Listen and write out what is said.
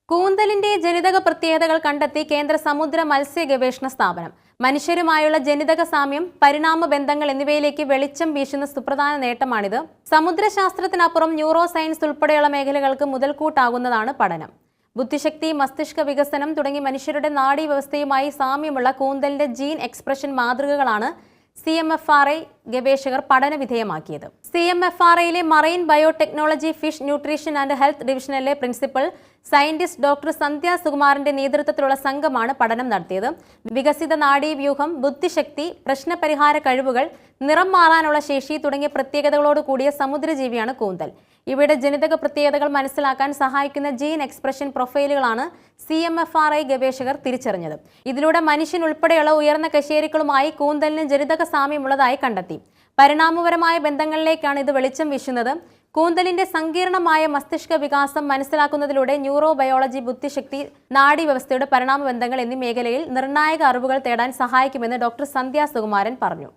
കൂന്തലിന്റെ ജനിതക പ്രത്യേകതകൾ കണ്ടെത്തി കേന്ദ്ര സമുദ്ര മത്സ്യ ഗവേഷണ സ്ഥാപനം. മനുഷ്യരുമായുള്ള ജനിതക സാമ്യം, പരിണാമ ബന്ധങ്ങൾ എന്നിവയിലേക്ക് വെളിച്ചം വീശുന്ന സുപ്രധാന നേട്ടമാണിത്. സമുദ്രശാസ്ത്രത്തിനപ്പുറം ന്യൂറോ സയൻസ് ഉൾപ്പെടെയുള്ള മേഖലകൾക്ക് മുതൽക്കൂട്ടാകുന്നതാണ് പഠനം. ബുദ്ധിശക്തി, മസ്തിഷ്ക വികസനം തുടങ്ങി മനുഷ്യരുടെ നാഡീവ്യവസ്ഥയുമായി സാമ്യമുള്ള കൂന്തലിന്റെ ജീൻ എക്സ്പ്രഷൻ മാതൃകകളാണ് CMFRI ഗവേഷകർ പഠനവിധേയമാക്കിയത്. CMFRIയിലെ marine biotechnology, fish nutrition and health ഡിവിഷനിലെ പ്രിൻസിപ്പൽ സയന്റിസ്റ്റ് ഡോക്ടർ സന്ധ്യ സുകുമാറിന്റെ നേതൃത്വത്തിലുള്ള സംഘമാണ് പഠനം നടത്തിയത്. വികസിത നാഡീവ്യൂഹം, ബുദ്ധിശക്തി, പ്രശ്നപരിഹാര കഴിവുകൾ, നിറം മാറാനുള്ള ശേഷി തുടങ്ങിയ പ്രത്യേകതകളോട് കൂടിയ സമുദ്രജീവിയാണ് കൂന്തൽ. ഇവയുടെ ജനിതക പ്രത്യേകതകൾ മനസ്സിലാക്കാൻ സഹായിക്കുന്ന ജീൻ എക്സ്പ്രഷൻ പ്രൊഫൈലുകളാണ് CMFRI ഗവേഷകർ തിരിച്ചറിഞ്ഞത്. ഇതിലൂടെ മനുഷ്യൻ ഉൾപ്പെടെയുള്ള ഉയർന്ന കശേരുക്കളുമായി കൂന്തലിന് ജനിതക സാമ്യമുള്ളതായി കണ്ടെത്തി. പരിണാമപരമായ ബന്ധങ്ങളിലേക്കാണ് ഇത് വെളിച്ചം വീശുന്നത്. കൂന്തലിന്റെ സങ്കീർണമായ മസ്തിഷ്ക വികാസം മനസ്സിലാക്കുന്നതിലൂടെ ന്യൂറോ ബയോളജി, ബുദ്ധിശക്തി, നാഡീവ്യവസ്ഥയുടെ പരിണാമ ബന്ധങ്ങൾ എന്നീ മേഖലയിൽ നിർണായക അറിവുകൾ തേടാൻ സഹായിക്കുമെന്ന് ഡോക്ടർ സന്ധ്യ സുകുമാരൻ പറഞ്ഞു.